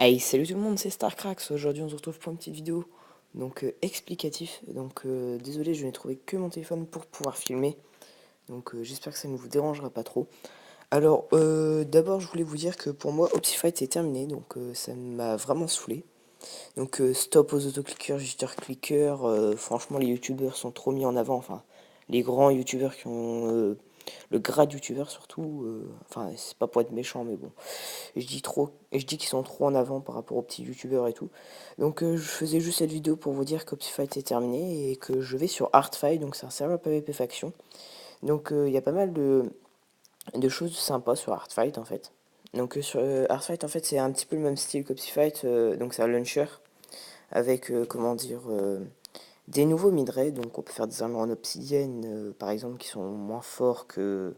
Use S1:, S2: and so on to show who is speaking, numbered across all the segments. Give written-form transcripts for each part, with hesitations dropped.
S1: Hey, salut tout le monde, c'est StarCrax. Aujourd'hui, on se retrouve pour une petite vidéo explicatif. Désolé, je n'ai trouvé que mon téléphone pour pouvoir filmer. J'espère que ça ne vous dérangera pas trop. D'abord, je voulais vous dire que pour moi, Optifight est terminé. Ça m'a vraiment saoulé. Stop aux autoclickers, jitter-clickers. Franchement, les youtubeurs sont trop mis en avant. Enfin, les grands youtubeurs qui ont le grade youtubeur surtout. Enfin, c'est pas pour être méchant, mais bon. Je dis qu'ils sont trop en avant par rapport aux petits youtubeurs et tout. Je faisais juste cette vidéo pour vous dire qu'Optifight est terminé et que je vais sur Heartfight, donc c'est un serveur PvP faction. Il y a pas mal de choses sympas sur Heartfight en fait. Sur Heartfight en fait c'est un petit peu le même style qu'Optifight, donc c'est un launcher avec des nouveaux minerais, donc on peut faire des armures en obsidienne par exemple qui sont moins forts que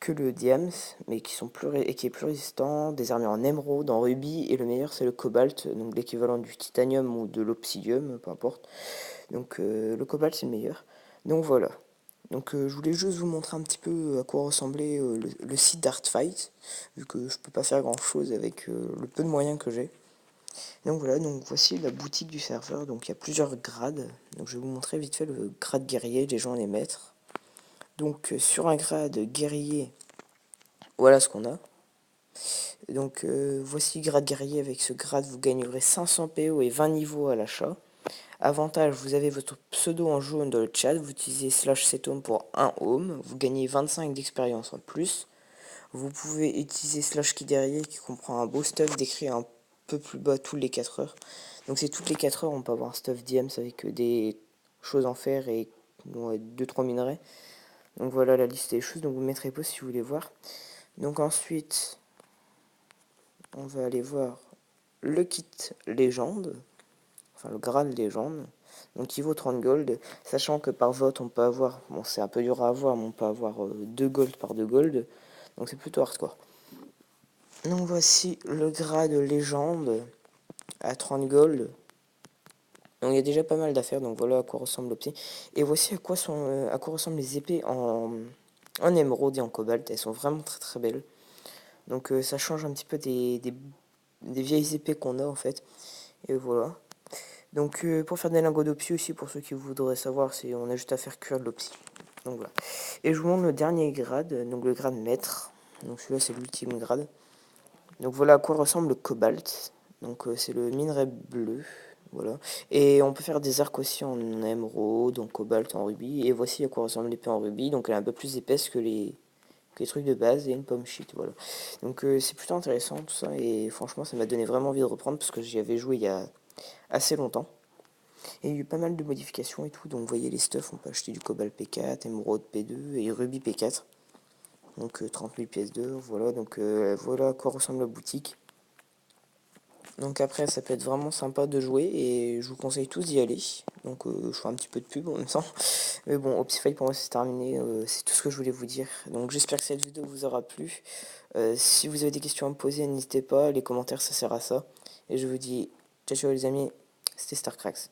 S1: le Diams, mais qui est plus résistant, des armures en émeraude, en rubis, et le meilleur c'est le cobalt, donc l'équivalent du titanium ou de l'obsidium, peu importe. Le cobalt c'est le meilleur. Donc voilà. Je voulais juste vous montrer un petit peu à quoi ressemblait le site d'Artfight, vu que je peux pas faire grand chose avec le peu de moyens que j'ai. Donc voici la boutique du serveur, donc il y a plusieurs grades. Donc je vais vous montrer vite fait le grade guerrier, les gens et les maîtres. Sur un grade guerrier, voilà ce qu'on a. Voici grade guerrier. Avec ce grade, vous gagnerez 500 PO et 20 niveaux à l'achat. Avantage, vous avez votre pseudo en jaune dans le chat. Vous utilisez /7home pour 1 home. Vous gagnez 25 d'expérience en plus. Vous pouvez utiliser /key derrière qui comprend un beau stuff décrit un peu plus bas tous les 4 heures. Donc c'est toutes les 4 heures, on peut avoir un stuff DMs avec des choses en fer et 2-3 minerais. Donc voilà la liste des choses. Donc vous mettrez pause si vous voulez voir. Donc ensuite, on va aller voir le kit légende, enfin le Graal légende, donc il vaut 30 gold, sachant que par vote on peut avoir, bon c'est un peu dur à avoir, mais on peut avoir 2 gold par 2 gold, donc c'est plutôt hardcore. Donc voici le grade légende à 30 gold, donc il y a déjà pas mal d'affaires, donc voilà à quoi ressemble l'opti. Et voici à quoi ressemblent les épées en émeraude et en cobalt, elles sont vraiment très très belles. Ça change un petit peu des vieilles épées qu'on a en fait. Et voilà. Pour faire des lingots d'opsie aussi, pour ceux qui voudraient savoir, on a juste à faire cuire de l'opsie. Donc voilà. Et je vous montre le dernier grade, donc le grade maître. Donc celui-là c'est l'ultime grade. Donc voilà à quoi ressemble le cobalt. C'est le minerai bleu. Voilà. Et on peut faire des arcs aussi en émeraude, en cobalt, en rubis. Et voici à quoi ressemble l'épée en rubis. Donc elle est un peu plus épaisse que les trucs de base et une pomme shit. Voilà. C'est plutôt intéressant tout ça. Et franchement ça m'a donné vraiment envie de reprendre parce que j'y avais joué il y a assez longtemps. Et il y a eu pas mal de modifications et tout, donc vous voyez les stuffs, on peut acheter du cobalt P4, émeraude P2 et rubis P4. 30 000 pièces d'or, voilà, voilà à quoi ressemble la boutique. Donc après ça peut être vraiment sympa de jouer et je vous conseille tous d'y aller. Je fais un petit peu de pub en même temps. Mais bon, Optify pour moi c'est terminé, c'est tout ce que je voulais vous dire. Donc j'espère que cette vidéo vous aura plu. Si vous avez des questions à me poser, n'hésitez pas, les commentaires ça sert à ça. Et je vous dis ciao ciao les amis, c'était StarCrax.